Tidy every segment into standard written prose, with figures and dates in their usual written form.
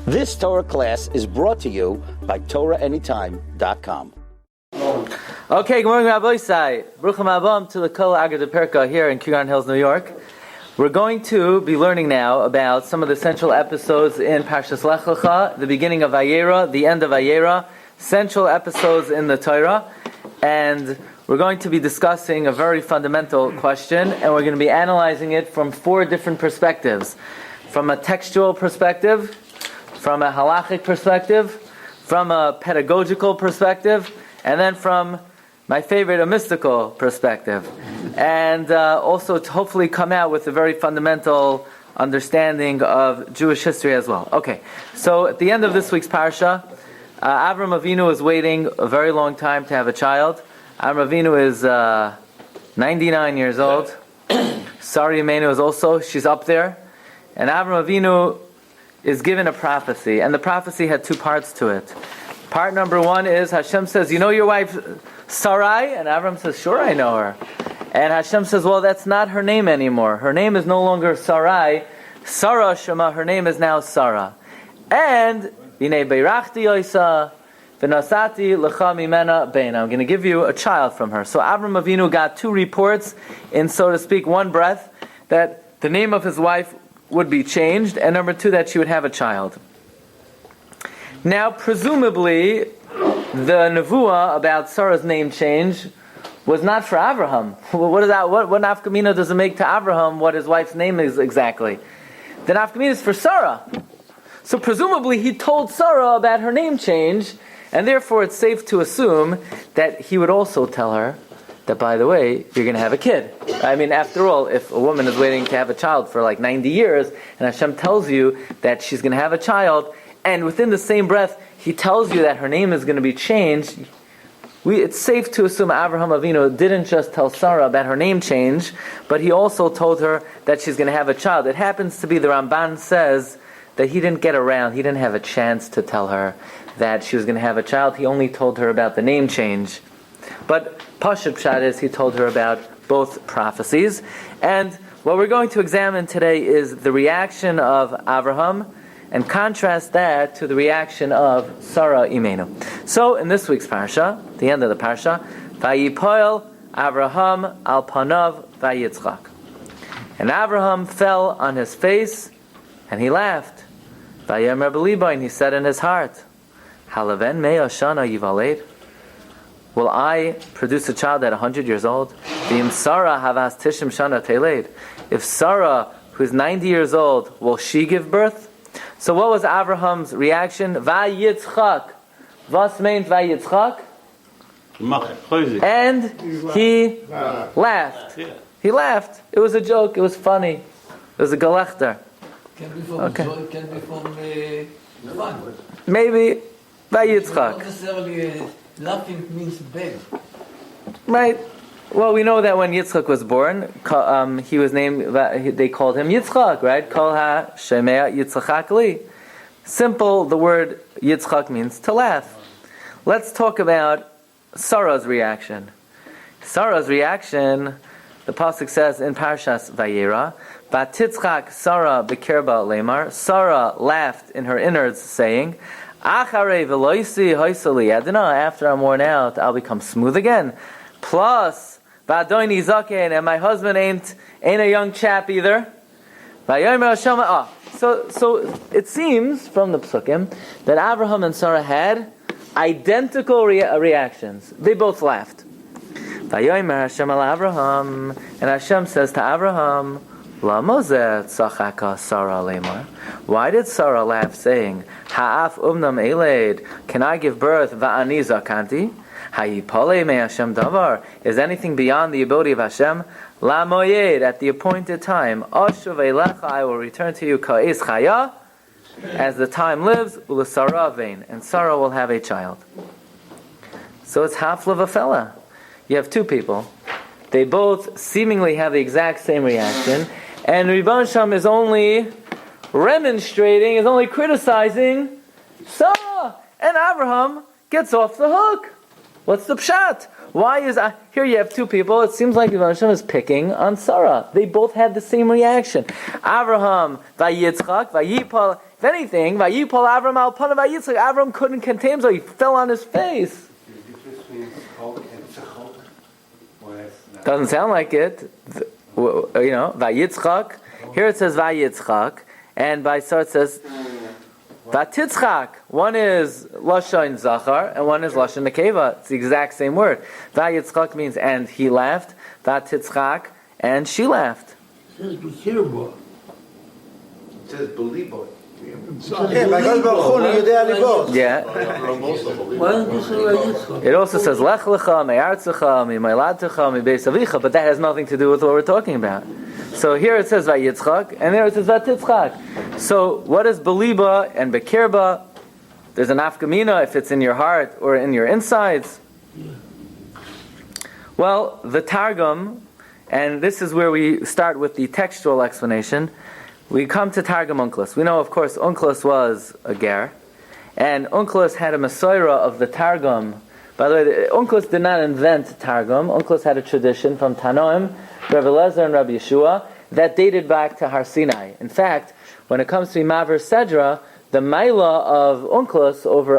This Torah class is brought to you by TorahAnytime.com. Okay, good morning, Rabbi. Bruchim Abam to the Kol Agad Perka here in Kiran Hills, New York. We're going to be learning now about some of the central episodes in Parshas Lecha, the beginning of Vayera, the end of Vayera, central episodes in the Torah, and we're going to be discussing a very fundamental question, and we're going to be analyzing it from four different perspectives. From a textual perspective, from a halachic perspective, from a pedagogical perspective, and then from my favorite, a mystical perspective. And also to hopefully come out with a very fundamental understanding of Jewish history as well. Okay, so at the end of this week's Parsha, Avram Avinu is waiting a very long time to have a child. Avram Avinu is 99 years old. Sarah Imenu is also, she's up there. And Avram Avinu is given a prophecy, and the prophecy had two parts to it. Part number one is Hashem says, "You know your wife Sarai?" And Avram says, "Sure, I know her." And Hashem says, "Well, that's not her name anymore. Her name is no longer Sarai. Sarah Shema, her name is now Sarah. And B'nei Beirachti Yoisa V'nasati Lecha Mimena Beina. I'm going to give you a child from her." So Avram Avinu got two reports in, so to speak, one breath, that the name of his wife would be changed, and number two, that she would have a child. Now, presumably, the nevuah about Sarah's name change was not for Abraham. What is that? What nafkamina does it make to Abraham what his wife's name is exactly? The nafkamina is for Sarah. So presumably, he told Sarah about her name change, and therefore it's safe to assume that he would also tell her that, by the way, you're going to have a kid. I mean, after all, if a woman is waiting to have a child for like 90 years, and Hashem tells you that she's going to have a child, and within the same breath, He tells you that her name is going to be changed, it's safe to assume Avraham Avinu didn't just tell Sarah about her name change, but he also told her that she's going to have a child. It happens to be, the Ramban says, that he didn't get around, he didn't have a chance to tell her that she was going to have a child. He only told her about the name change. But Pashat Pshat is, he told her about both prophecies. And what we're going to examine today is the reaction of Avraham, and contrast that to the reaction of Sarah Imenu. So in this week's Parsha, the end of the Parsha, Vayipoel Avraham al panav vayitzchak. And Avraham fell on his face, and he laughed. Vayomer b'libo, and he said in his heart, Halaven mea shana yivaled. Will I produce a child at 100 years old? V'im Sarah havas tishim shana teled. If Sarah, who's 90 years old, will she give birth? So what was Abraham's reaction? Vayitzchak. Was meint Vayitzchak? And he laughed. He laughed. It was a joke. It was funny. It was a galachter. Can be from joy, can be from fun. Maybe Vayitzchak. Not necessarily laughing means bad. Right. Well, we know that when Yitzchak was born, he was named, they called him Yitzchak, right? Kol ha-shemea Yitzchak li. Simple, the word Yitzchak means to laugh. Let's talk about Sarah's reaction. Sarah's reaction, the pasuk says in Parshas Vayera, Vatitzchak Sarah bekerba lemar. Sarah laughed in her innards, saying, Acharei veloisi hoisali adina. After I'm worn out, I'll become smooth again. Plus, V'adoni zaken, and my husband ain't a young chap either. So it seems from the psukim that Abraham and Sarah had identical reactions. They both laughed. Vayomer Hashem al Abraham, and Hashem says to Abraham, Lamozeh tzachaka Sarah lemar. Why did Sarah laugh, saying, Ha'af umnam eled, can I give birth va'ani zakanti? Hayipale me Hashem davar. Is anything beyond the ability of Hashem? La moyed, at the appointed time. Ashuvei Lecha, I will return to you ka'es chaya, as the time lives, u'l'sara vein, and Sarah will have a child. So it's half of a fella. You have two people. They both seemingly have the exact same reaction, and Ribban Sham is only remonstrating, is only criticizing Sarah, and Abraham gets off the hook. What's the pshat? Why is here you have two people? It seems like Hashem is picking on Sarah. They both had the same reaction. Avraham vayitzchak vayipal, if anything, Vayipol Avram al Panav Vayitzchak, Avram couldn't contain himself, he fell on his face. Doesn't sound like it. Vayitzchak. Here it says Vayitzchak, and by Sar it says Vatitzchak. One is Lashon Zachar, and one is Lashon Nekeva. It's the exact same word. Vayitzchak means and he laughed. Vatitzchak, and she laughed. It says B'kirbo. It says Belibo. Yeah. Why don't you say Vayitzchak? It also says Lech Lecha, Me'artzecha, Me'maylatecha, Me'beis Avicha, but that has nothing to do with what we're talking about. So here it says Vayitzchak, and there it says Vatitzchak. So what is Beliba and Bekirba? There's an afkamina if it's in your heart or in your insides. Well, the Targum, and this is where we start with the textual explanation. We come to Targum Onkelos. We know, of course, Onkelos was a ger, and Onkelos had a Masorah of the Targum. By the way, Onkelos did not invent Targum. Onkelos had a tradition from Tanoim, Rabbi Lezer and Rabbi Yeshua, that dated back to Har Sinai. In fact, when it comes to Maver Sedra, the Maila of Onkelos over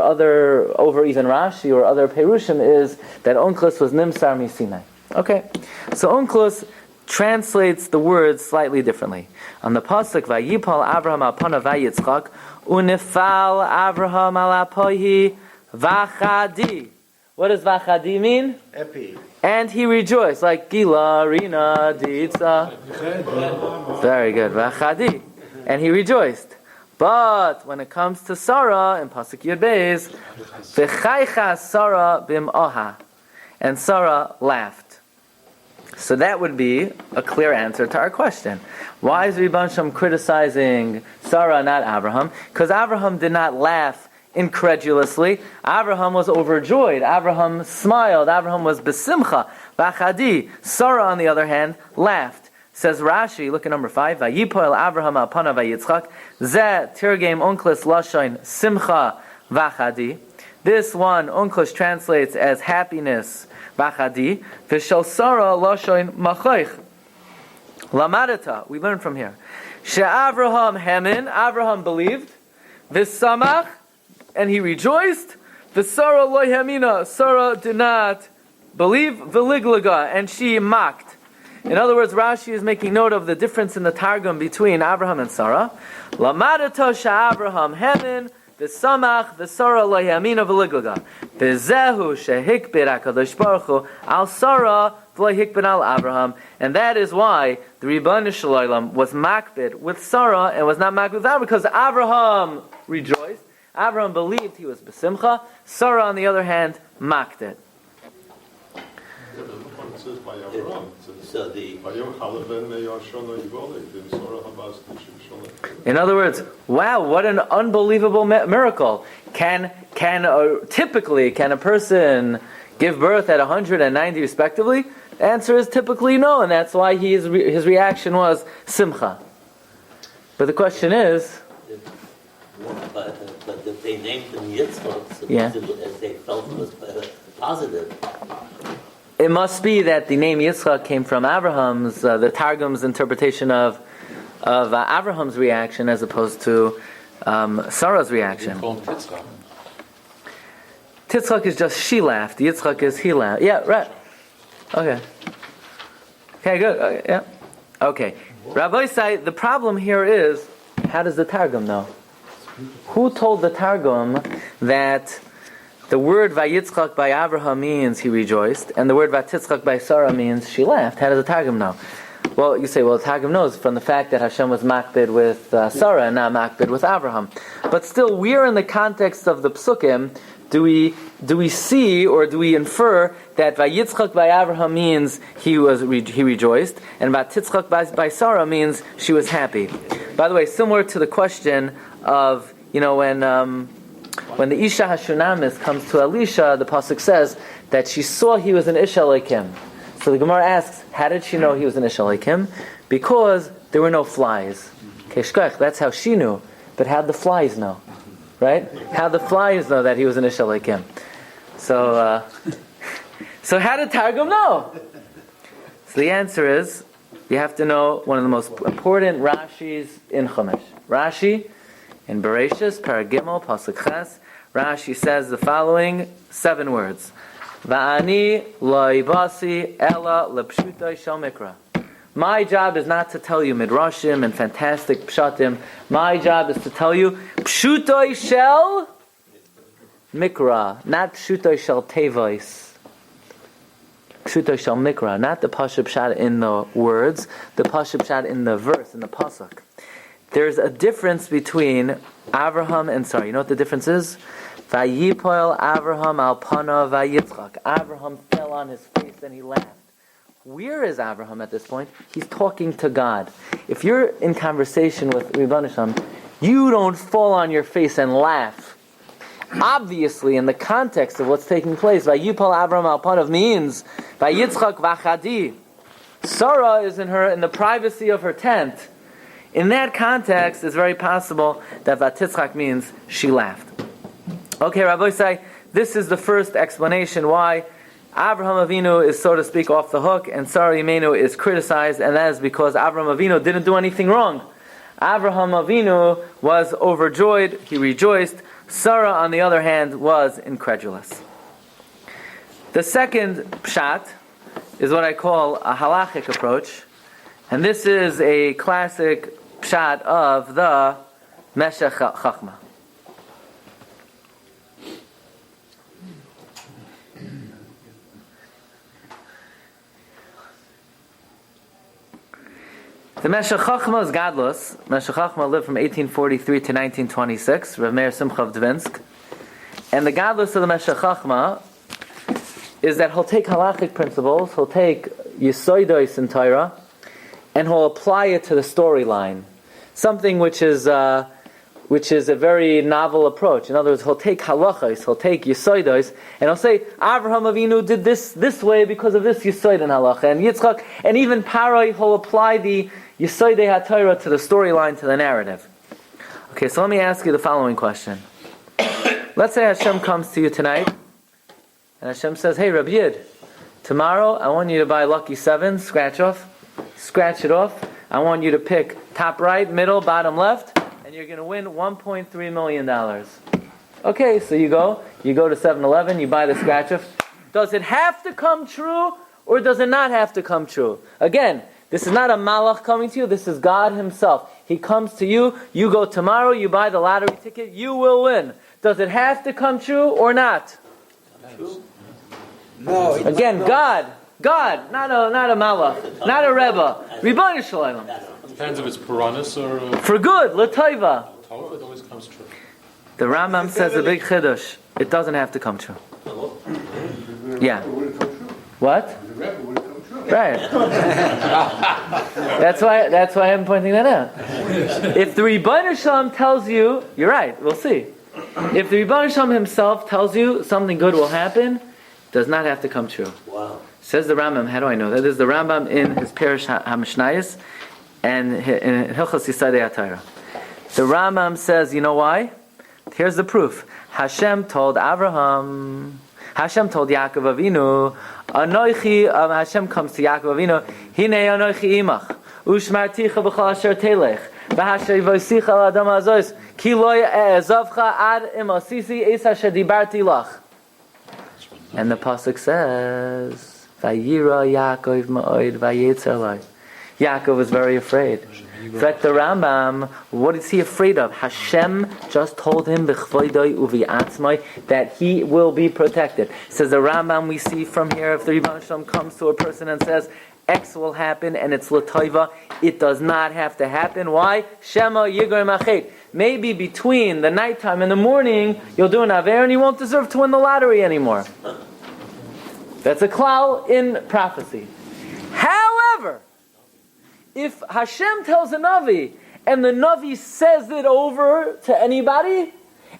even Rashi or other Perushim is that Onkelos was Nimsar Misinai. Okay, so Onkelos translates the words slightly differently. On the pasuk, Vayipal Avraham al Panav Vayitzchak, Unifal Avraham al Apohi Vachadi. What does Vachadi mean? Epi. And he rejoiced, like Gila, Rina, Diitza. Very good, Vachadi. And he rejoiced. But when it comes to Sarah, in pasuk Yud Beis, V'chaycha Sarah bim Oha. And Sarah laughed. So that would be a clear answer to our question. Why is Rebbe Shem criticizing Sarah, not Abraham? Because Abraham did not laugh incredulously. Abraham was overjoyed. Abraham smiled. Abraham was besimcha. Vachadi. Sarah, on the other hand, laughed. Says Rashi, look at number 5. Vayipoel Abraham al Panav Vayitzchak. Zeh tirgem Onkelos lashon simcha vachadi. This one, Onkelos translates as happiness, vachadi. V'shel Sarah lashon machoich. Lamadata. We learn from here. She'Avraham hemin. Avraham believed. V'samach. And he rejoiced. V'Sarah lo yamina. Sarah did not believe. V'liglaga. And she mocked. In other words, Rashi is making note of the difference in the Targum between Abraham and Sarah. Lamadata she'Avraham hemin. V'samach. V'Sarah lo yamina v'liglaga. V'zehu shehikbid HaKadosh Baruch Hu al Sarah v'lo hikbid al Abraham. And that is why the Ribbon Shalom was makbid with Sarah and was not makbid with Abraham, because Abraham rejoiced. Abraham believed he was besimcha. Sarah, on the other hand, mocked it. In other words, wow, what an unbelievable miracle. Typically, can a person give birth at 190 respectively? The answer is typically no, and that's why his reaction was simcha. But the question is, but they named him Yitzchak, so they felt it was positive. It must be that the name Yitzchak came from Abraham's, the Targum's interpretation of Abraham's reaction as opposed to Sarah's reaction. Titzchak is just she laughed. Yitzchak is he laughed. Yeah, right. Okay, good. Okay, yeah. Okay. Rabbi say the problem here is, how does the Targum know? Who told the Targum that the word Vayitzchak by Abraham means he rejoiced, and the word Vatitzchak by Sarah means she laughed? How does the Targum know? Well, you say, the Targum knows from the fact that Hashem was makbid with Sarah and not makbid with Abraham. But still, where in the context of the Psukim do we see or do we infer that Vayitzchak by Abraham means he rejoiced, and Vatitzchak by Sarah means she was happy? By the way, similar to the question of, when the Isha Hashunamis comes to Elisha, the pasuk says that she saw he was an Isha like him. So the Gemara asks, how did she know he was an Isha like him? Because there were no flies. Keshkach, that's how she knew. But how'd the flies know? Right? How'd the flies know that he was an Isha like him? So how did Targum know? So the answer is, you have to know one of the most important Rashis in Chumash. Rashi, In Bereshis, Paragimel, Pasuk Ches, Rashi says the following 7 words. Va'ani lo'ibasi ela lepshutoi shel mikra. My job is not to tell you midrashim and fantastic pshatim. My job is to tell you pshutoi shel mikra, not pshutoi shel tevois. Pshutoi shel mikra, not the pasuk pshat in the words, the pasuk pshat in the verse, in the pasuk. There's a difference between Avraham and Sarah. You know what the difference is? Vayipol Avraham al panav vayitzchak. Avraham fell on his face and he laughed. Where is Avraham at this point? He's talking to God. If you're in conversation with Rebbeinu Shem, you don't fall on your face and laugh. Obviously, in the context of what's taking place, Vayipol Avraham al panav means vayitzchak vachadi. Sarah is in the privacy of her tent. In that context, it's very possible that Vatitzchak means she laughed. Okay, Rabbi say, this is the first explanation why Avraham Avinu is, so to speak, off the hook, and Sarah Imenu is criticized, and that is because Avraham Avinu didn't do anything wrong. Avraham Avinu was overjoyed, he rejoiced. Sarah, on the other hand, was incredulous. The second pshat is what I call a halachic approach, and this is a classic pshat of the Meshech Chachma. The Meshech Chachma is godless. Meshech Chachma lived from 1843 to 1926, Rav Meir Simcha of Dvinsk. And the godless of the Meshech Chachma is that he'll take halachic principles, he'll take Yesoidos in Torah, and he'll apply it to the storyline. Something which is a very novel approach. In other words, he'll take halachos, he'll take Yesoidos, and he'll say, Avraham Avinu did this way because of this Yesoid in halacha. And Yitzchak, and even Paroi, he'll apply the Yesoidei HaTorah to the storyline, to the narrative. Okay, so let me ask you the following question. Let's say Hashem comes to you tonight, and Hashem says, hey, Rabbi Yid, tomorrow I want you to buy Lucky 7, scratch it off. I want you to pick top right, middle, bottom left, and you're going to win $1.3 million. Okay, so you go to 7-Eleven, you buy the scratch-off. Does it have to come true, or does it not have to come true? Again, this is not a malach coming to you, this is God himself. He comes to you, you go tomorrow, you buy the lottery ticket, you will win. Does it have to come true or not? True. No. Again, God, not a malach, not a rebbe. Rebbeinu Shalom. Depends if it's Puranas or... For good, l'toiva. It always comes true. The Rambam says a big chiddush. It doesn't have to come true. Yeah. What? Right. That's why I'm pointing that out. If the Rebbeinu Shalom tells you, you're right, we'll see. If the Rebbeinu Shalom himself tells you something good will happen, it does not have to come true. Wow. Says the Rambam, how do I know that? This is the Rambam in his Parish HaMishnayos and in Hilchos Yisadei HaTorah. The Rambam says, you know why? Here's the proof. Hashem told Yaakov Avinu, Hashem comes to Yaakov Avinu, Hinei anochi imach, ushmarticha b'chol asher telech, v'hasher v'osicha al adam azos, ki lo e'ezavcha ad im asisi es asher dibarti lach. And the pasuk says, Vayira Yaakov ma'od vayetzer lai. Yaakov was very afraid. In fact, the Rambam, what is he afraid of? Hashem just told him b'chvoidoi uvi'atzmai that he will be protected. Says the Rambam, we see from here, if the Rebbeinu Shalom comes to a person and says X will happen and it's l'toiva, it does not have to happen. Why? Shema yigar machet. Maybe between the nighttime and the morning, you'll do an aver and you won't deserve to win the lottery anymore. That's a klal in prophecy. However, if Hashem tells a Navi, and the Navi says it over to anybody,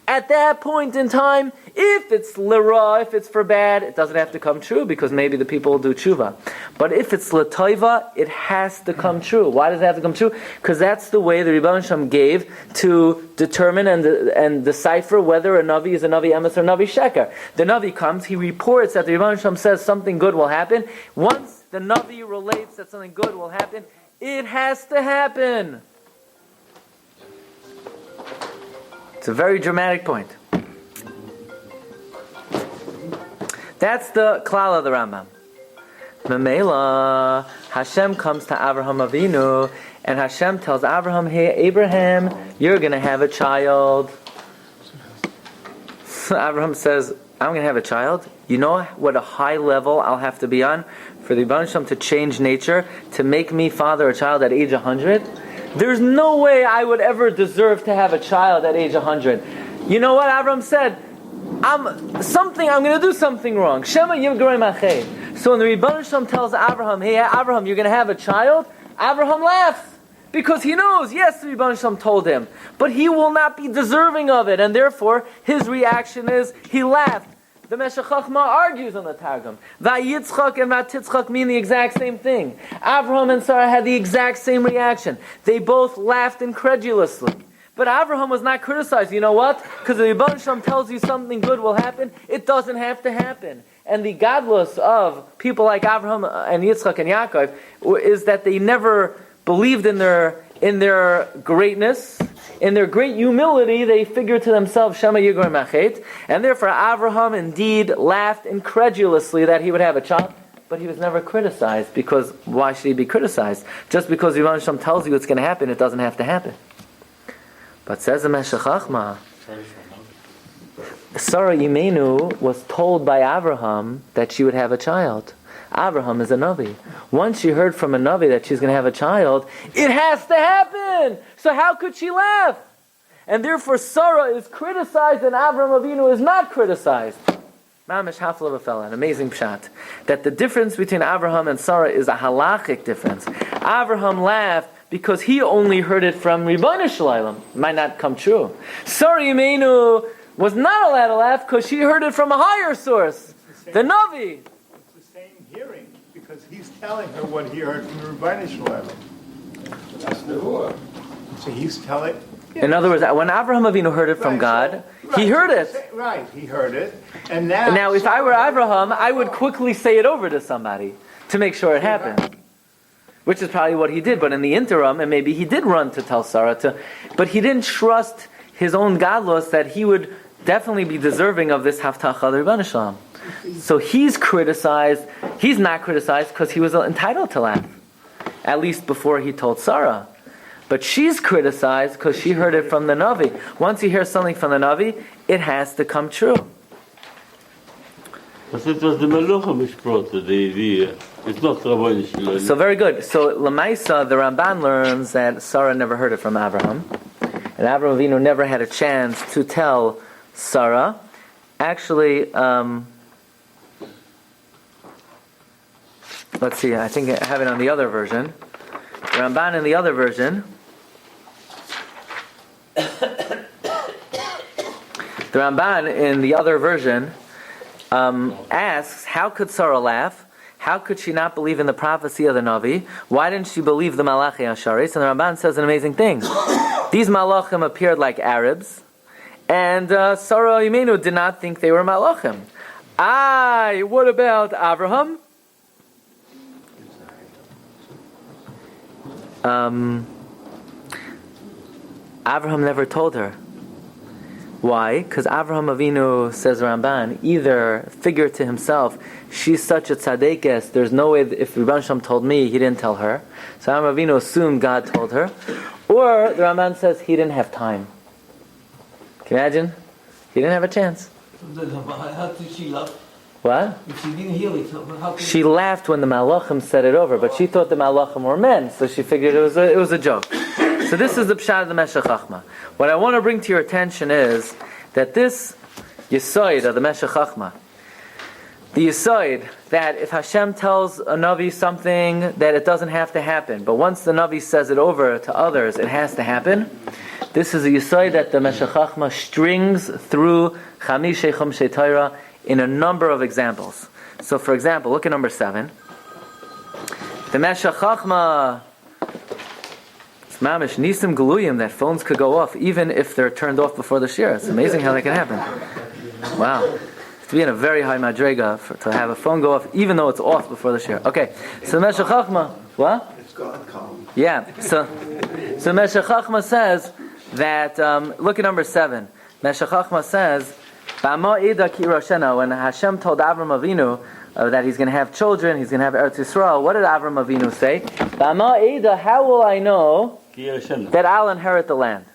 at that point in time, if it's lira, if it's for bad, it doesn't have to come true, because maybe the people will do tshuva. But if it's l'toiva, it has to come true. Why does it have to come true? Because that's the way the Rebbeinu Shalom gave to determine and decipher whether a Navi is a Navi Emes or a Navi Sheker. The Navi comes, he reports that the Rebbeinu Shalom says something good will happen. Once the Navi relates that something good will happen, it has to happen. It's a very dramatic point. That's the klal of the Rambam. Memela, Hashem comes to Avraham Avinu, and Hashem tells Avraham, "Hey, Abraham, you're going to have a child." So Avraham says, "I'm going to have a child." You know what a high level I'll have to be on for the Rebbeinu Shalom to change nature, to make me father a child at age 100? There's no way I would ever deserve to have a child at age 100. You know what Avraham said? I'm going to do something wrong. Shema Yivgarei Machay. So when the Rebbeinu Shalom tells Avraham, "Hey, Avraham, you're going to have a child," Avraham laughs. Because he knows, yes, the Rebbeinu Shalom told him, but he will not be deserving of it, and therefore his reaction is he laughed. The Meshech Chochmah argues on the Targum. Vayitzchak and Vatitzchak mean the exact same thing. Avraham and Sarah had the exact same reaction. They both laughed incredulously. But Avraham was not criticized. You know what? Because the Rebbeinu Shalom tells you something good will happen, it doesn't have to happen. And the godless of people like Avraham and Yitzchak and Yaakov is that they never believed in their greatness, in their great humility. They figured to themselves, Shema Yigor Machet, and therefore Avraham indeed laughed incredulously that he would have a child, but he was never criticized, because why should he be criticized? Just because Rebbeinu Shalom tells you it's going to happen, it doesn't have to happen. But says the Meshech Chochmah, Sarah Imenu was told by Avraham that she would have a child. Avraham is a Navi. Once she heard from a Navi that she's going to have a child, it has to happen! So how could she laugh? And therefore Sarah is criticized and Avraham Avinu is not criticized. Mamish Hafla of a fella, an amazing pshat. That the difference between Avraham and Sarah is a halachic difference. Avraham laughed because he only heard it from Rebbeinu Shalom. It might not come true. Sarah Imenu was not allowed to laugh because she heard it from a higher source, the Navi. Hearing, because he's telling her what he heard from the Rebbeinu Shalom. That's the word. So he's telling. In other words, when Avraham Avinu heard it from God, he heard it. Right, he heard it, and now. Now, if I were Avraham, I would quickly say it over to somebody to make sure it happened, which is probably what he did. But in the interim, and maybe he did run to tell Sarah but he didn't trust his own godless that he would definitely be deserving of this haftacha of the Rebbeinu Shalom. So he's criticized. He's not criticized because he was entitled to laugh, at least before he told Sarah. But she's criticized because she heard it from the Navi. Once you hear something from the Navi, it has to come true. But it was the Melucha which brought the idea. It's not Rabbi Shalom. So very good. So Lamaisa, the Ramban learns that Sarah never heard it from Avraham, and Avraham Avinu never had a chance to tell Sarah. Actually, let's see, I think I have it on the other version. The Ramban in the other version. The Ramban in the other version asks, how could Sarah laugh? How could she not believe in the prophecy of the Navi? Why didn't she believe the Malachi Asharis? And the Ramban says an amazing thing. These Malachim appeared like Arabs, and Sarah Imenu did not think they were Malachim. What about Avraham? Avraham never told her. Why? Because Avraham Avinu, says Ramban, either figured to himself, she's such a tzaddikus, there's no way, if Rebbeinu Shalom told me, he didn't tell her. So Avraham Avinu assumed God told her. Or, the Ramban says, he didn't have time. Can you imagine? He didn't have a chance. How did she laugh? What? If she didn't hear it, how could She laughed when the Malachim said it over, but she thought the Malachim were men, so she figured it was a joke. So this is the pshat of the Meshech Chochmah. What I want to bring to your attention is that this Yisoid of the Meshech Chochmah, the Yisoid that if Hashem tells a Navi something that it doesn't have to happen, but once the Navi says it over to others, it has to happen. This is a Yisoid that the Meshech Chochmah strings through Chamishei Chumshei Torah in a number of examples. So for example, look at number 7. The Meshech Chochmah, it's mamish nisim galuyim that phones could go off even if they're turned off before the shir. It's amazing how that can happen. Wow. To be in a very high madrega to have a phone go off even though it's off before the shir. Okay, so Meshech Chochmah, what? It's gone calm. Yeah, so Meshech Chochmah says that, look at number 7. Meshech Chochmah says, "B'ama ida ki roshena." When Hashem told Avram Avinu that he's going to have children, he's going to have Eretz Yisrael, what did Avram Avinu say? "B'ama ida," how will I know that I'll inherit the land?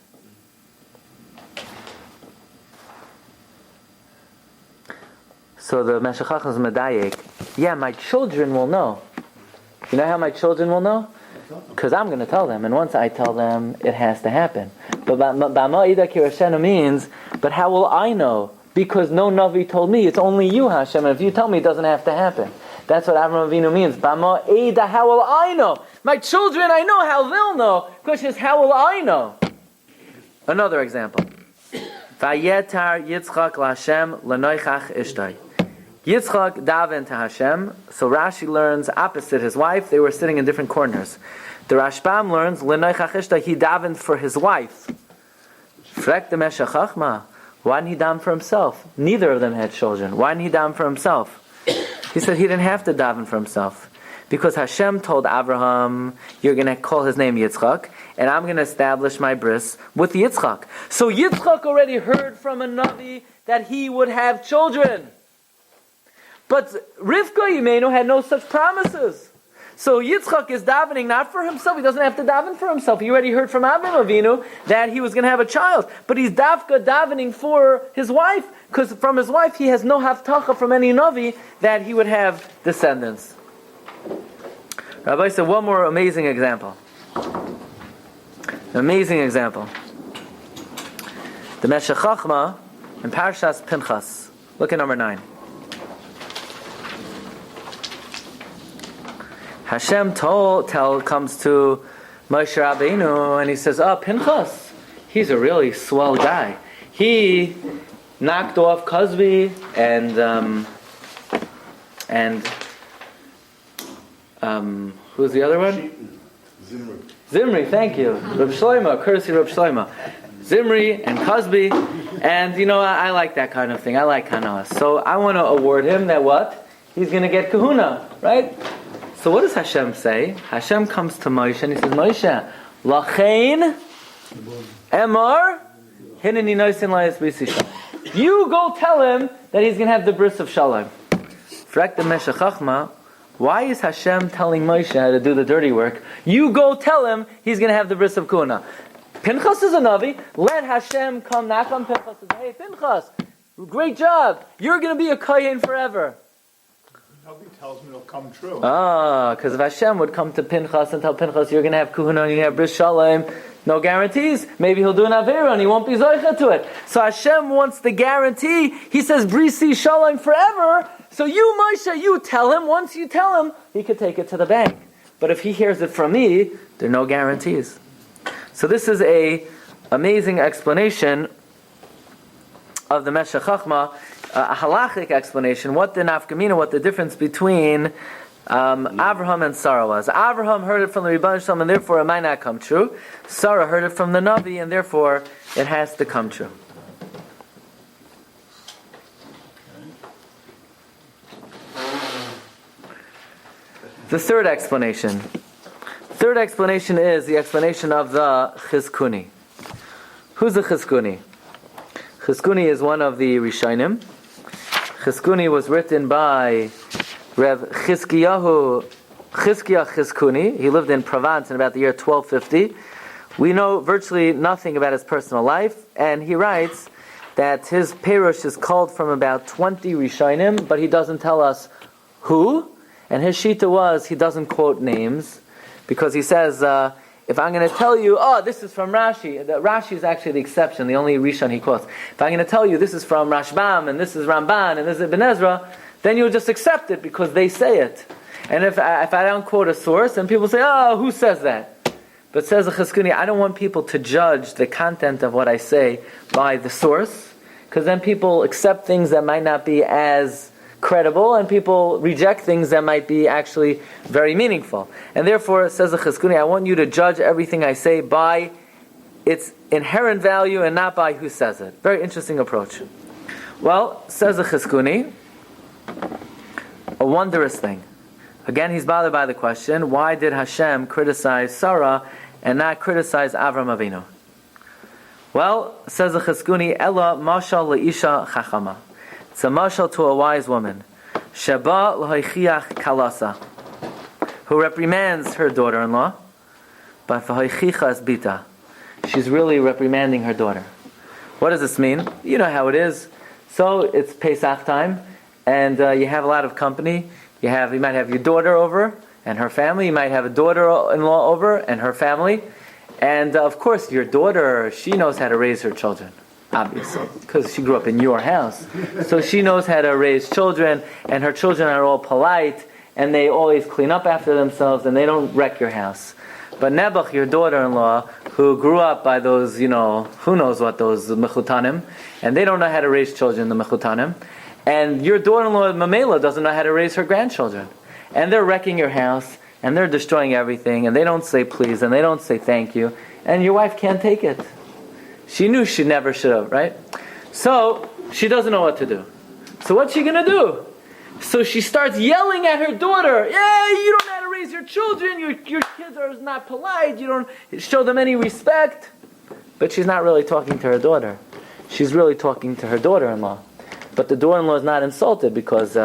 So the Meshech Chochmah is medayek. Yeah, my children will know. You know how my children will know? Because I'm going to tell them, and once I tell them, it has to happen. But B'ama ida ki roshena means, but how will I know? Because no Navi told me, it's only you, Hashem, and if you tell me, it doesn't have to happen. That's what Avram Avinu means. B'ama ida, how will I know? My children, I know how they'll know. The question is, how will I know? Another example. Vayetar Yitzchak LaHashem l'noichach ishtai. Yitzchak davened to Hashem, so Rashi learns opposite his wife, they were sitting in different corners. The Rashbam learns, l'noichach ishtai, he davened for his wife. Frek the Meshech Chochmah, why didn't he daven for himself? Neither of them had children. Why didn't he daven for himself? He said he didn't have to daven for himself. Because Hashem told Abraham, you're going to call his name Yitzchak, and I'm going to establish my bris with Yitzchak. So Yitzchak already heard from a Navi that he would have children. But Rivka Yimenu had no such promises. So Yitzchak is davening not for himself. He doesn't have to daven for himself. He already heard from Avram Avinu that he was going to have a child. But he's davening for his wife, because from his wife he has no haftacha from any Navi that he would have descendants. Rabbi said one more amazing example. Amazing example. The Meshech Chochmah in Parshas Pinchas. Look at number 9. Hashem comes to Moshe Rabbeinu and he says, Pinchas, he's a really swell guy. He knocked off Cosby and who's the other one? Zimri, thank you. Reb Shlomo, courtesy Reb Shlomo. Zimri and Cosby, and I like that kind of thing. I like Hanaas. So I want to award him that what? He's going to get kahuna, right? So what does Hashem say? Hashem comes to Moshe and he says, Moshe, Lachein Emor Hineni Noisin Layis B'Yisisham. You go tell him that he's going to have the bris of Shalom. Frek the Meshech Chochmah, why is Hashem telling Moshe how to do the dirty work? You go tell him he's going to have the bris of Kuna. Pinchas is a Navi. Let Hashem come knock on Pinchas and say, hey Pinchas, great job. You're going to be a Kohen forever. Nobody tells me it'll come true. Because if Hashem would come to Pinchas and tell Pinchas, you're going to have Kuhuna and you're going to have Bris Shalom, no guarantees. Maybe he'll do an Avera and he won't be Zoicha to it. So Hashem wants the guarantee. He says, Brisi Shalom forever. So you, Moshe, you tell him. Once you tell him, he could take it to the bank. But if he hears it from me, there are no guarantees. So this is a amazing explanation of the Meshech Chochmah, a halachic explanation, what the nafkamina, what the difference between Avraham and Sarah was. Avraham heard it from the Rebbeinu Shalom, and therefore it might not come true. Sarah heard it from the Navi, and therefore it has to come true. The third explanation. Third explanation is the explanation of the Chizkuni. Who's the Chizkuni? Chizkuni is one of the Rishonim. Chizkuni was written by Rev Chizkiah Chizkuni. He lived in Provence in about the year 1250. We know virtually nothing about his personal life, and he writes that his Perush is called from about 20 Rishonim, but he doesn't tell us who, and his Shita was he doesn't quote names, because he says, if I'm going to tell you, this is from Rashi, Rashi is actually the exception, the only Rishon he quotes. If I'm going to tell you this is from Rashbam, and this is Ramban, and this is Ibn Ezra, then you'll just accept it because they say it. And if I don't quote a source, and people say, who says that? But says the Chizkuni, I don't want people to judge the content of what I say by the source, because then people accept things that might not be as credible, and people reject things that might be actually very meaningful. And therefore, says the Chizkuni, I want you to judge everything I say by its inherent value and not by who says it. Very interesting approach. Well, says the Chizkuni, a wondrous thing. Again, he's bothered by the question, why did Hashem criticize Sarah and not criticize Avram Avinu? Well, says the Chizkuni, Ella mashal leisha chachama. It's a mashal to a wise woman. Sheba l'hoichiach kalasa, who reprimands her daughter-in-law, but v'hoichicha es bita. She's really reprimanding her daughter. What does this mean? You know how it is. So it's Pesach time, and you have a lot of company. You might have your daughter over and her family. You might have a daughter-in-law over and her family. And of course, your daughter, she knows how to raise her children, obviously, because she grew up in your house. So she knows how to raise children, and her children are all polite, and they always clean up after themselves, and they don't wreck your house. But Nebuch, your daughter-in-law, who grew up by those, who knows what, those mechutanim, and they don't know how to raise children, the mechutanim, and your daughter-in-law, Mamela, doesn't know how to raise her grandchildren. And they're wrecking your house, and they're destroying everything, and they don't say please, and they don't say thank you, and your wife can't take it. She knew she never should have, right? So, she doesn't know what to do. So what's she going to do? So she starts yelling at her daughter, "Yeah, you don't know how to raise your children, your kids are not polite, you don't show them any respect." But she's not really talking to her daughter. She's really talking to her daughter-in-law. But the daughter-in-law is not insulted because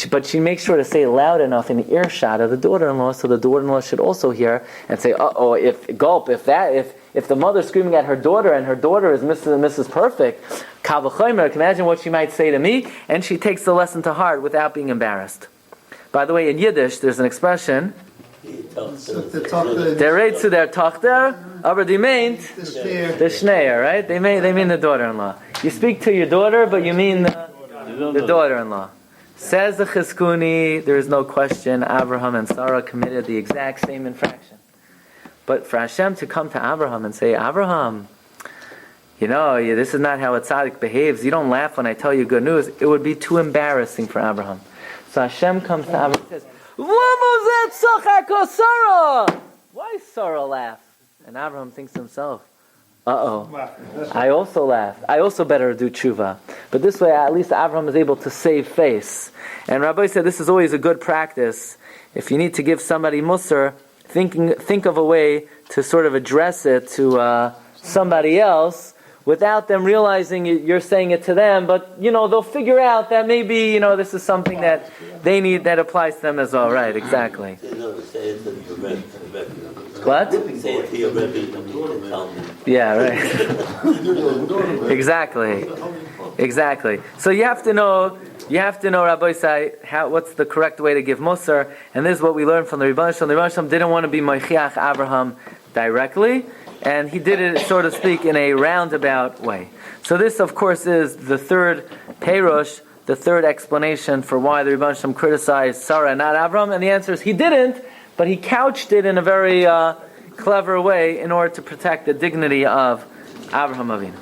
but she makes sure to say it loud enough in the earshot of the daughter-in-law, so the daughter-in-law should also hear and say, "Uh-oh, if the mother's screaming at her daughter and her daughter is Mrs. and Mrs. Perfect, Kal v'chomer, imagine what she might say to me," and she takes the lesson to heart without being embarrassed. By the way, in Yiddish, there's an expression, Der redt zu der Tochter, aber die meint the Schneer, right? They mean the daughter-in-law. You speak to your daughter, but you mean the daughter-in-law. Says the Chizkuni, there is no question, Abraham and Sarah committed the exact same infraction. But for Hashem to come to Abraham and say, "Abraham, this is not how a tzaddik behaves. You don't laugh when I tell you good news," it would be too embarrassing for Abraham. So Hashem comes to Abraham and says, "Why Sarah laugh?" And Abraham thinks to himself, "Uh-oh, I also laughed. I also better do tshuva." But this way, at least Abraham is able to save face. And Rabbi said this is always a good practice. If you need to give somebody musar, think of a way to sort of address it to somebody else without them realizing you're saying it to them. But they'll figure out that maybe this is something that they need, that applies to them as well. Right? Exactly. What? Say it to your Rabbi, tell me. Yeah, right. Exactly. So you have to know, Rabbi say, what's the correct way to give musar, and this is what we learned from the Rebbe. The Rebbe didn't want to be Moichiach Abraham directly, and he did it, so to speak, in a roundabout way. So this, of course, is the third Perush, the third explanation for why the Rebbe criticized Sarah and not Abraham, and the answer is he didn't, but he couched it in a very clever way in order to protect the dignity of Abraham Avinu.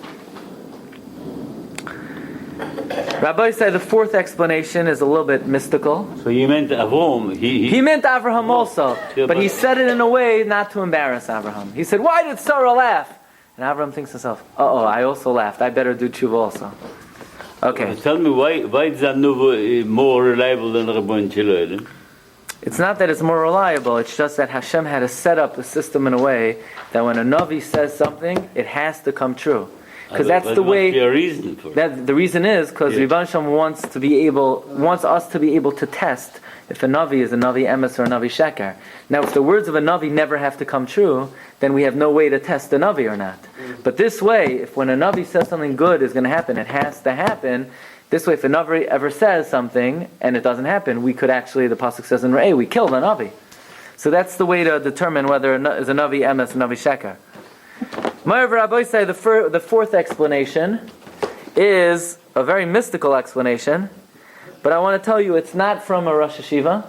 Rabbi said the fourth explanation is a little bit mystical. So you meant Avraham. He meant Abraham also, but he said it in a way not to embarrass Abraham. He said, "Why did Sarah laugh?" And Abraham thinks to himself, "Uh-oh, I also laughed. I better do tshuva also." Okay. Tell me why is that more reliable than Rabban Shlomo? It's not that it's more reliable, it's just that Hashem had to set up the system in a way that when a Navi says something, it has to come true. Because that's the way. There must be a reason for it. The reason is because Rebbe wants us to be able to test if a Navi is a Navi Emes or a Navi Sheker. Now, if the words of a Navi never have to come true, then we have no way to test the Navi or not. But this way, if when a Navi says something good is going to happen, it has to happen. This way, if a Navi ever says something and it doesn't happen, we could actually, the Pasuk says in Re'eh, we kill the Navi. So that's the way to determine whether it is a Navi Emes or Navi Sheker. Moreover, Rabbi say the fourth explanation is a very mystical explanation, but I want to tell you it's not from a Rosh Hashiva,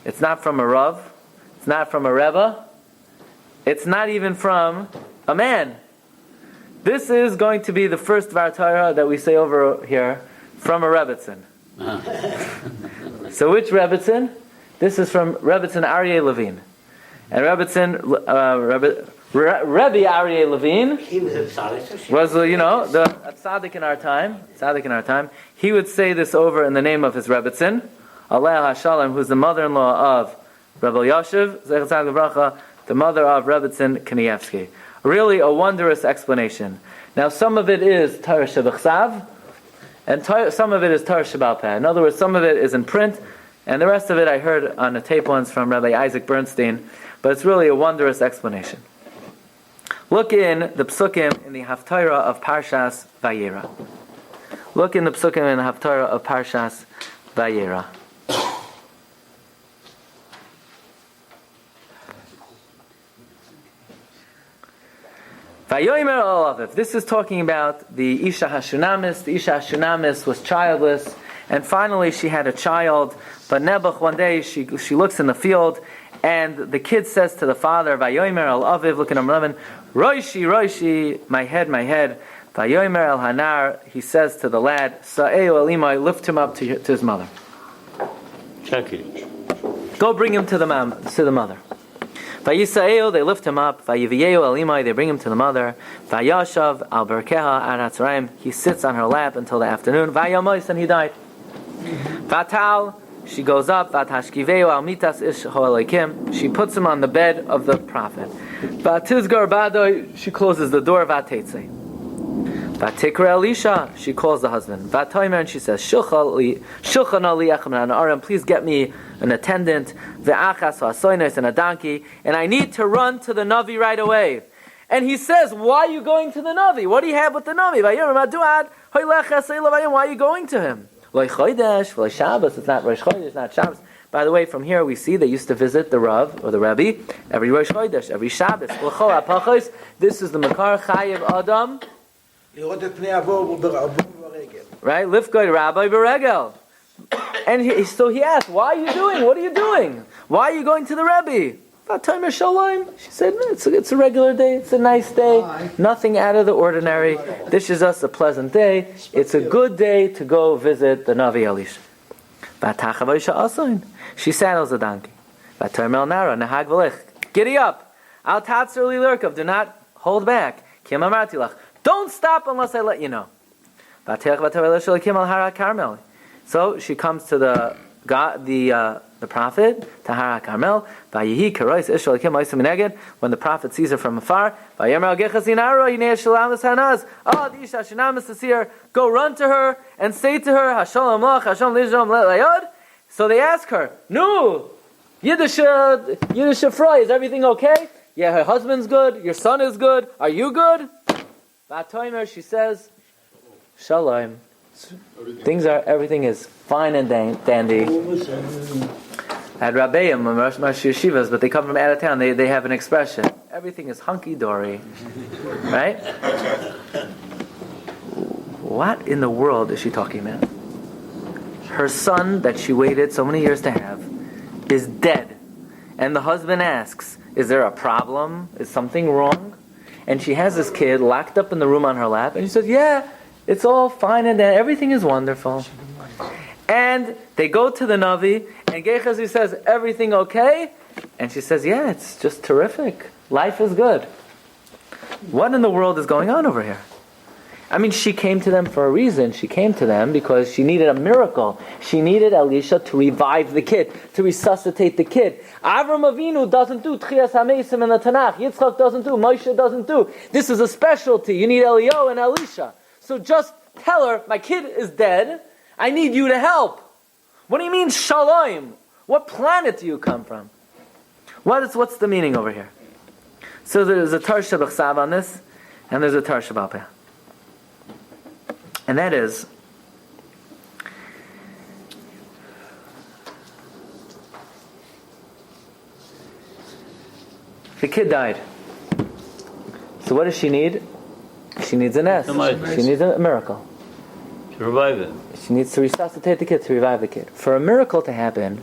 it's not from a Rav, it's not from a Rebbe, it's not even from a man. This is going to be the first Var Torah that we say over here from a Rebbetzin. So which Rebbetzin? This is from Rebbetzin Aryeh Levine. And Rebbetzin, Rabbi Aryeh Levine was, the tzaddik in our time. He would say this over in the name of his Rebbetzin, Aleh HaShalom, who's the mother-in-law of Rebbe Yoshev, the mother of Rebbetzin Kanievsky. Really a wondrous explanation. Now some of it is Torah Shebechsav, and some of it is Torah Shebal Peh. In other words, some of it is in print, and the rest of it I heard on a tape once from Rabbi Isaac Bernstein, but it's really a wondrous explanation. Look in the Psukim in the Haftarah of Parshas Vayera. Look in the Psukim in the Haftarah of Parshas Vayera. Vayomer Olav. This is talking about the Isha Hashunamis. The Isha Hashunamis was childless, and finally she had a child. But Nebuch, one day she looks in the field, and the kid says to the father, Vayomer El Aviv, look in number 11, Roishi, Roishi, my head, my head. Vayomer El Hanar, he says to the lad, Sa'eu El Imai, lift him up to his mother. Check it. Go bring him to the mother. Vayisa'eu, they lift him up. Vayiviyeu El Imai, they bring him to the mother. Vayashav Al Berkeha Ad Hatzaraim, he sits on her lap until the afternoon. Vayamois, and he died. Vatal, she goes up. Vatashkiveu Al Mitas Ish Ho'alekim, she puts him on the bed of the prophet. Vatizgar Badoi, she closes the door. Vatetze. Vatikra Elisha, she calls the husband. Vatoimer, and she says, Shulchan Ali Echem Aram, please get me an attendant, ve'achas v'asoines, and a donkey, and I need to run to the Navi right away. And he says, why are you going to the Navi? What do you have with the Navi? Why are you going to him? It's not Rosh Chodesh, it's not Shabbos. By the way, from here we see they used to visit the Rav, or the Rabbi, every Rosh Chodesh, every Shabbos. This is the Makar Chayev Adam. Right? Lifgoy Rabbi Beregel. And so he asked, why are you doing? What are you doing? Why are you going to the Rebbe? She said, no, it's a regular day. It's a nice day. Nothing out of the ordinary. This is just a pleasant day. It's a good day to go visit the Navi Elisha. She saddles the donkey. Giddy up. Do not hold back. Don't stop unless I let you know. So she comes to the prophet, Tahara Carmel, when the prophet sees her from afar, the Isha Shunamis is here, go run to her and say to her, so they ask her, no, Yiddish Froy, is everything okay? Yeah, her husband's good, your son is good, are you good? She says, Shalom. Everything is fine and dandy. I had Rabbeim, Rosh Yeshivas, but they come from out of town. They have an expression. Everything is hunky-dory. Right? What in the world is she talking about? Her son that she waited so many years to have is dead. And the husband asks, is there a problem? Is something wrong? And she has this kid locked up in the room on her lap. And she says, yeah, it's all fine and everything is wonderful. And they go to the Navi, and Gehazi says, everything okay? And she says, yeah, it's just terrific. Life is good. What in the world is going on over here? I mean, she came to them for a reason. She came to them because she needed a miracle. She needed Elisha to revive the kid, to resuscitate the kid. Avram Avinu doesn't do Tchias HaMeisim in the Tanakh. Yitzchak doesn't do. Moshe doesn't do. This is a specialty. You need Eliyahu and Elisha. So just tell her, my kid is dead. I need you to help. What do you mean, Shalom? What planet do you come from? What's the meaning over here? So there's a Torah Shebechsav on this, and there's a Torah Shebal Peh. And that is, the kid died. So what does she need? She needs a nest. She needs a miracle. To revive it. She needs to resuscitate the kid, to revive the kid. For a miracle to happen,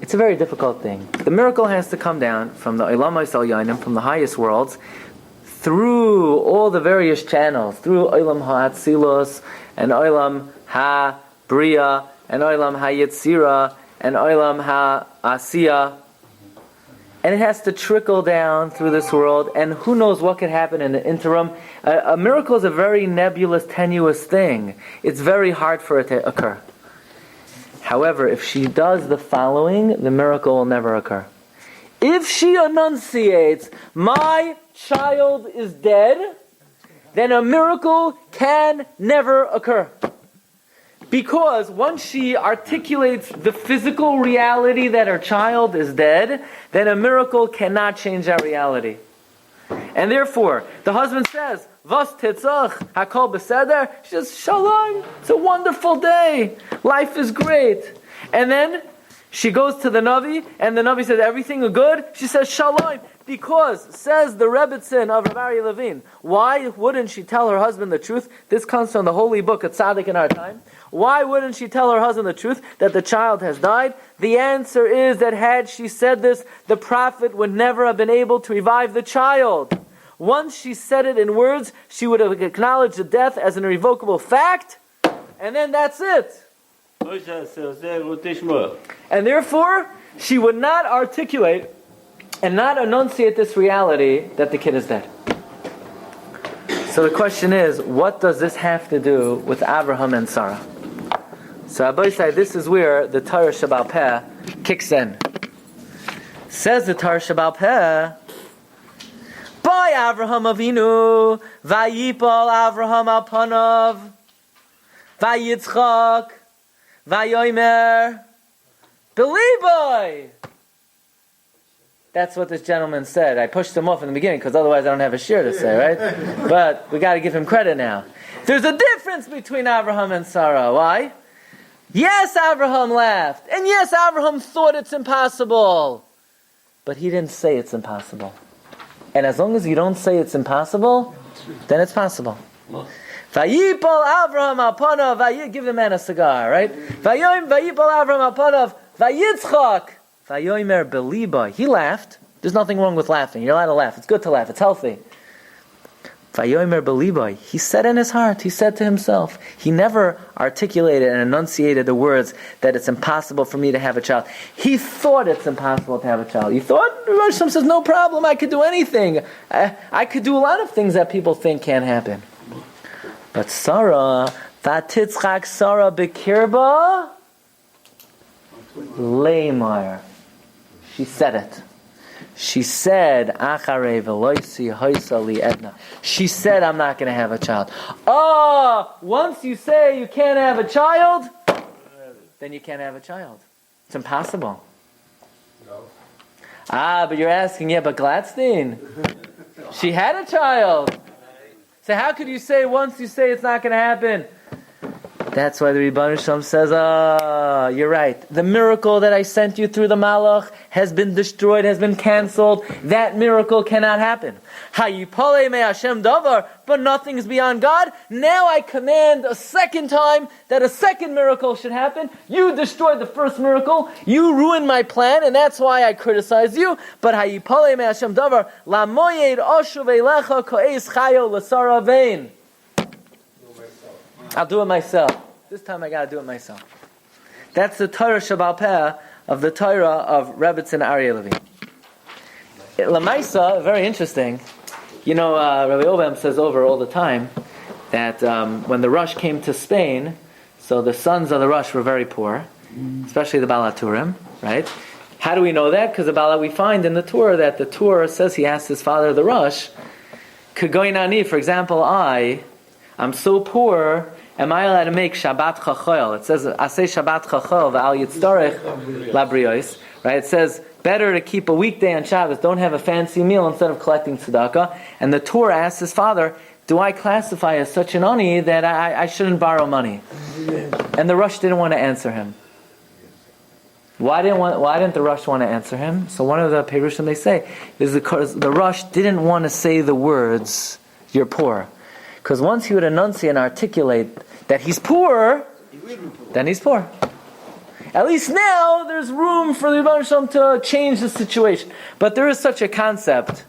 it's a very difficult thing. The miracle has to come down from the Olam Yisrael, from the highest worlds, through all the various channels, through Olam HaAtzilus, and Olam HaBriya, and Olam HaYetzira, and Olam HaAsiya. And it has to trickle down through this world, and who knows what could happen in the interim. A miracle is a very nebulous, tenuous thing. It's very hard for it to occur. However, if she does the following, the miracle will never occur. If she enunciates, my child is dead, then a miracle can never occur. Because once she articulates the physical reality that her child is dead, then a miracle cannot change that reality. And therefore, the husband says, Vas titzach, hakol beseder. She says, Shalom, it's a wonderful day. Life is great. And then she goes to the Navi, and the Navi says, everything is good? She says, Shalom. Because, says the Rebbitzin of Rabbi Levine, why wouldn't she tell her husband the truth? This comes from the holy book of Tzaddik in our time. Why wouldn't she tell her husband the truth, that the child has died? The answer is that had she said this, the prophet would never have been able to revive the child. Once she said it in words, she would have acknowledged the death as an irrevocable fact, and then that's it. And therefore, she would not articulate and not enunciate this reality that the kid is dead. So the question is, what does this have to do with Abraham and Sarah? So Rabbi said, this is where the Torah Sheba'al Peh kicks in. Says the Torah Sheba'al Peh, by Avraham Avinu, vayipol Avraham al panav, vayitzchak, vayomer, beliboi. That's what this gentleman said. I pushed him off in the beginning because otherwise I don't have a shiur to say, right? But we got to give him credit now. There's a difference between Avraham and Sarah. Why? Yes, Avraham laughed. And yes, Avraham thought it's impossible. But he didn't say it's impossible. And as long as you don't say it's impossible, then it's possible. Vayipol Avraham al panav, give the man a cigar, right? Vayipol Avraham al panav, vayitzchak, vayomer beliba. He laughed. There's nothing wrong with laughing. You're allowed to laugh. It's good to laugh. It's healthy. Vayomer beliba. He said in his heart, he said to himself, he never articulated and enunciated the words that it's impossible for me to have a child. He thought it's impossible to have a child. He thought, Rosh Hashanah says, no problem, I could do anything. I could do a lot of things that people think can't happen. But Sarah, vatitzchak Sarah bekirba, leimar. She said it. She said, Achare veloisi hoisa li edna. She said, I'm not going to have a child. Oh, once you say you can't have a child, then you can't have a child. It's impossible. No. But you're asking, yeah, but Glatstein, she had a child. So how could you say once you say it's not going to happen? That's why the Rebbeinu Shalom says, you're right. The miracle that I sent you through the Malach has been destroyed, has been cancelled. That miracle cannot happen. Hayipale me Hashem davar, but nothing is beyond God. Now I command a second time that a second miracle should happen. You destroyed the first miracle. You ruined my plan, and that's why I criticize you. But Hayipale me Hashem davar, la moyed oshuv Lecha ko'es chayo l'sara vein. I'll do it myself. This time I got to do it myself. That's the Torah Sheba'al Peh of the Torah of Rebbitzin Aryeh Levine. Lamaisa, very interesting. You know, Rabbi Obam says over all the time that when the Rush came to Spain, so the sons of the Rush were very poor, especially the Balaturim, right? How do we know that? Because we find in the Torah that the Torah says he asked his father, the Rush, Kagoinani, for example, I'm so poor, am I allowed to make Shabbat Chachol? It says, Aseh Shabbat Chachol, V'al Yitztorech Labriois. Right? It says, better to keep a weekday on Shabbos, don't have a fancy meal instead of collecting tzedakah. And the Torah asks his father, do I classify as such an ani that I shouldn't borrow money? And the Rush didn't want to answer him. Why didn't the Rush want to answer him? So one of the Perushim they say is because the Rush didn't want to say the words, you're poor. Because once he would enunciate and articulate that he's poor, then he's poor. At least now there's room for the Rebbeinu Shalom to change the situation. But there is such a concept.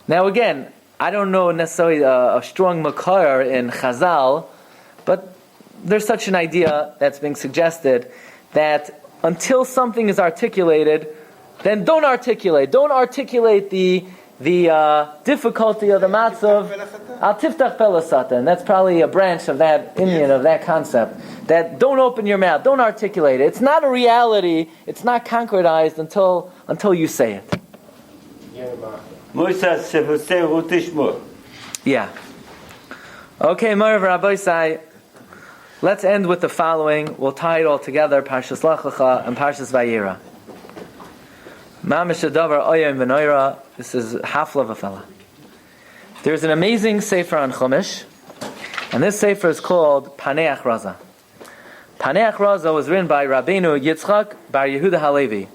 Now again, I don't know necessarily a strong makar in Chazal, but there's such an idea that's being suggested that until something is articulated, then don't articulate. Don't articulate the difficulty of the matzav, al tiftach pelasata, and that's probably a branch of that Indian, of that concept, that don't open your mouth, don't articulate it. It's not a reality, it's not concretized until you say it. Moisa Sefusei Rutishmo. Yeah. Okay, Marav Rabbi Sai. Let's end with the following. We'll tie it all together, Parshas Lecha and Parshas Vayera. Mamish Davar Oyem V'Noira. This is Hafla V'Fela. There's an amazing sefer on Chumash, and this sefer is called Paneach Raza. Paneach Raza was written by Rabbeinu Yitzchak Bar Yehuda Halevi.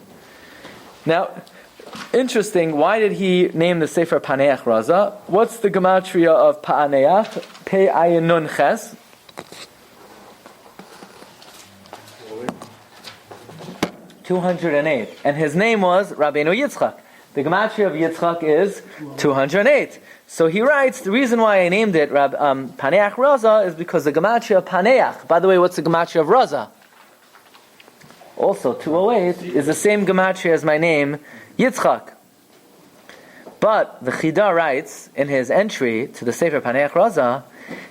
Now, interesting, why did he name the sefer Paneach Raza? What's the gematria of Paneach? Pe Ayin Nun Ches. 208. And his name was Rabbeinu Yitzchak. The gematria of Yitzchak is 208. So he writes, the reason why I named it Paneach Raza is because the gematria of Paneach, by the way, what's the gematria of Raza? Also 208 is the same gematria as my name, Yitzchak. But the Chida writes in his entry to the Sefer Paneach Raza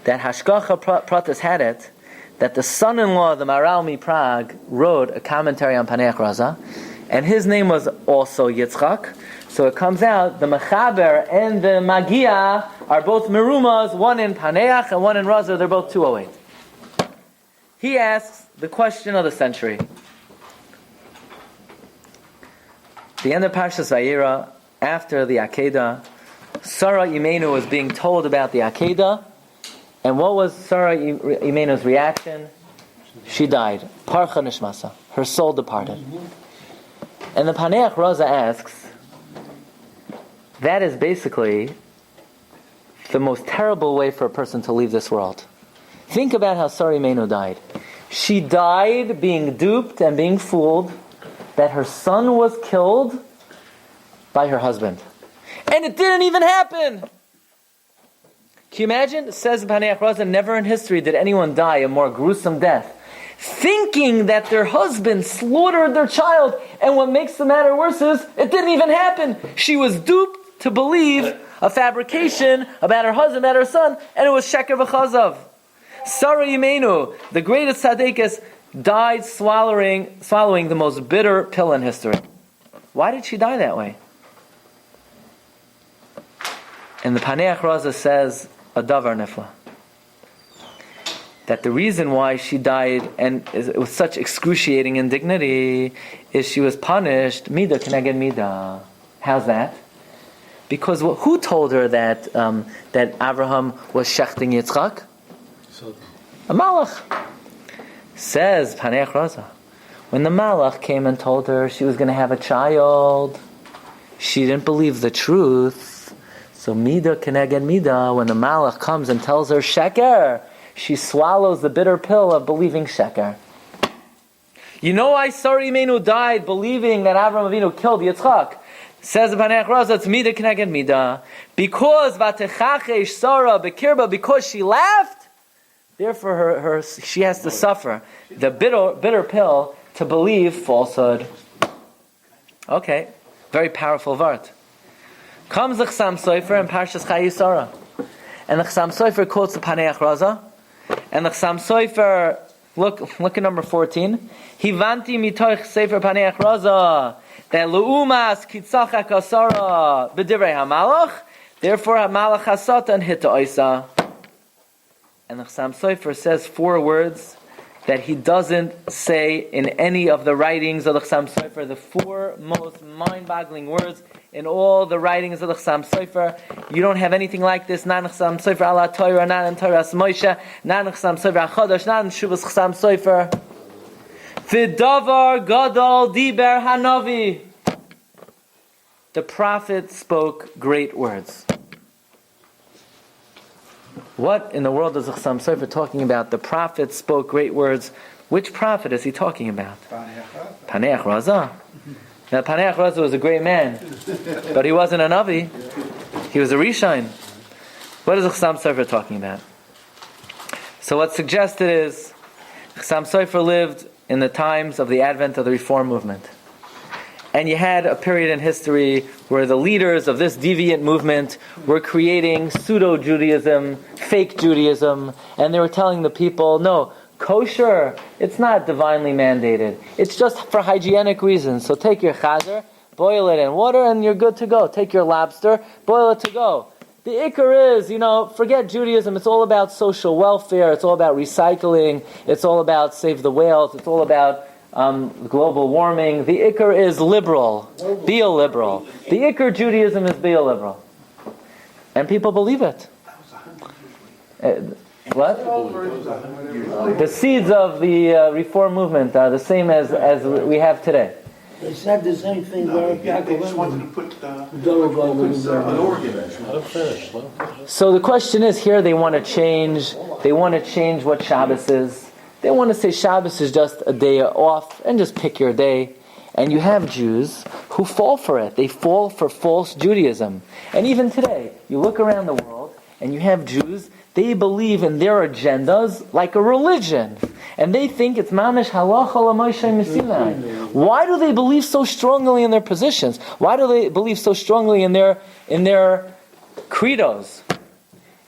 that Hashgacha Pratis had it, that the son-in-law of the Maharal Prague wrote a commentary on Paneach Raza, and his name was also Yitzchak. So it comes out, the Mechaber and the Magia are both Merumas, one in Paneach and one in Raza, they're both 208. He asks the question of the century. The end of Parshas Vayera, after the Akedah, Sarah Imenu was being told about the Akedah, and what was Sarah Imenu's reaction? She died. Parcha Nishmasa. Her soul departed. And the Paneach Raza asks, that is basically the most terrible way for a person to leave this world. Think about how Sarah Imenu died. She died being duped and being fooled that her son was killed by her husband. And it didn't even happen! Can you imagine? Says Paneach Raza, never in history did anyone die a more gruesome death, thinking that their husband slaughtered their child, and what makes the matter worse is, it didn't even happen. She was duped to believe a fabrication about her husband, about her son, and it was sheker v'chazav. Sarah Imenu, the greatest tzaddikus, died swallowing the most bitter pill in history. Why did she die that way? And the Paneach Raza says a davar nifla, that the reason why she died and with such excruciating indignity is she was punished mida keneged mida. How's that? Because who told her that Abraham was shechting Yitzchak? A malach. Says Paneach Raza, when the malach came and told her she was going to have a child, she didn't believe the truth. So mida keneged mida, when the malach comes and tells her sheker, she swallows the bitter pill of believing sheker. You know why Sarah Imenu died believing that Avraham Avinu killed Yitzchak? Says the Paneach Raza, it's mida keneged mida. Because vatechachesh Sarah bekirba, because she laughed, therefore she has to suffer the bitter pill to believe falsehood. Okay, very powerful vart. Comes the Chsam Sofer and Parshas Chayi Sarah. And the Chsam Sofer quotes the Paneach Raza. And the Chsam Sofer, look at number 14. Hivanti mitoich Sefer Paneach Raza that Leumas kitzachak asara b'divrei hamalach. Therefore hamalach hasatan hita oisa. And the Chsam Sofer says 4 words that he doesn't say in any of the writings of the Chsam Sofer. The 4 most mind-boggling words in all the writings of the Chsam Sofer. You don't have anything like this. Not in Chsam Sofer ala Torah, not in Torah Moshe, not in Chsam Sofer HaChodesh, not in Shuvas Chsam Sofer. V'davar gadol diber hanavi. The prophet spoke great words. What in the world is the Chsam Sofer talking about? The prophet spoke great words. Which prophet is he talking about? Paneach Raza. Now Paneach Raza was a great man, but he wasn't a Navi. He was a Rishon. What is the Chsam Sofer talking about? So what's suggested is Chsam Sofer lived in the times of the advent of the Reform movement. And you had a period in history where the leaders of this deviant movement were creating pseudo-Judaism, fake Judaism, and they were telling the people, no, kosher, it's not divinely mandated. It's just for hygienic reasons. So take your chazer, boil it in water, and you're good to go. Take your lobster, boil it to go. The ikar is, forget Judaism. It's all about social welfare. It's all about recycling. It's all about save the whales. It's all about global warming. The ikar is liberal. Be a liberal. The ikar Judaism is be a liberal. And people believe it. What? The seeds of the reform movement are the same as we have today. They said the same thing. They just wanted to put an organ. So the question is here, they want to change what Shabbos is. They want to say Shabbos is just a day off and just pick your day. And you have Jews who fall for it. They fall for false Judaism. And even today, you look around the world and you have Jews, they believe in their agendas like a religion. And they think it's mamish halacha l'moshe Sinai. Why do they believe so strongly in their positions? Why do they believe so strongly in their credos?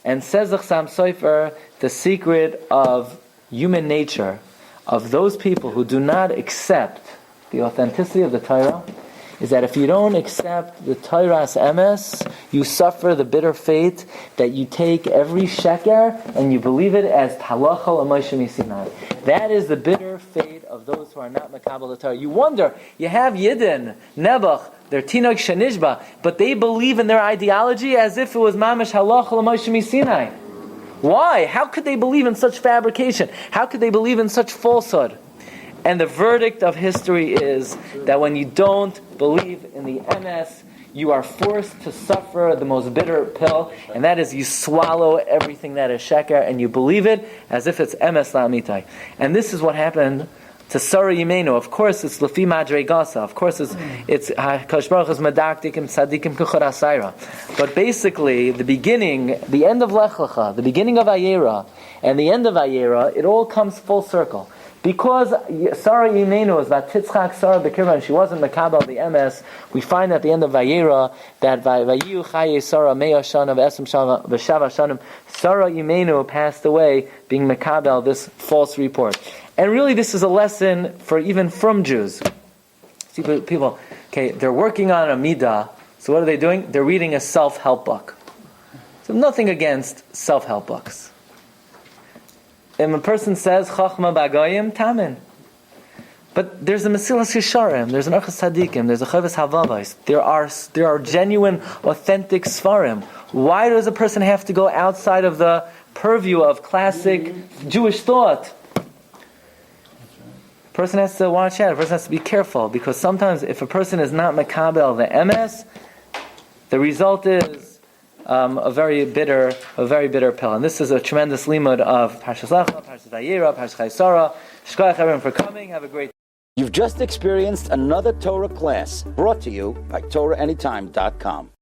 And says the Chassam Sofer, the secret of human nature, of those people who do not accept the authenticity of the Torah, is that if you don't accept the Torah's emes, you suffer the bitter fate that you take every sheker and you believe it as halacha l'moshe Sinai. That is the bitter fate of those who are not makabel the Torah. You wonder, you have Yidden, Nebuch, they're Tinok Shenishba, but they believe in their ideology as if it was mamash halacha l'moshe Sinai. Why? How could they believe in such fabrication? How could they believe in such falsehood? And the verdict of history is that when you don't believe in the emes, you are forced to suffer the most bitter pill, and that is you swallow everything that is sheker, and you believe it as if it's emes la'amitai. And this is what happened to Sarah Yimenu. Of course, it's Lefi Madrei Gasa. Of course, it's Kadosh Baruch Hu's Medaktikim Tzadikim Kuchot Asayra. But basically, the end of Lech Lecha, the beginning of Vayera, and the end of Vayera, it all comes full circle. Because Sarah Yimenu is that Titzchak Sarah Bekirvan, she wasn't Makabel the MS, we find at the end of Vayera that Vayu Chaye Sarah Me'ah Shana V'esem Shana V'shava Shanim, Sarah Yimenu passed away being Makabel this false report. And really this is a lesson for even from Jews. See people, they're working on a midah, so what are they doing? They're reading a self-help book. So nothing against self-help books. If a person says Chachma B'Agoyim, Tamin. But there's a Mesilas Yesharim, there's an Orchos Tzadikim, there's a Chovos Halevavos. There are genuine, authentic Sfarim. Why does a person have to go outside of the purview of classic Jewish thought? A person has to watch out. A person has to be careful, because sometimes if a person is not Makabel the emes, the result is a very bitter pill. And this is a tremendous limud of Parshas Lecha, Parshas Vayera, Parshas Chaysara. Shkoyach everyone for coming. Have a great day. You've just experienced another Torah class brought to you by TorahAnytime.com.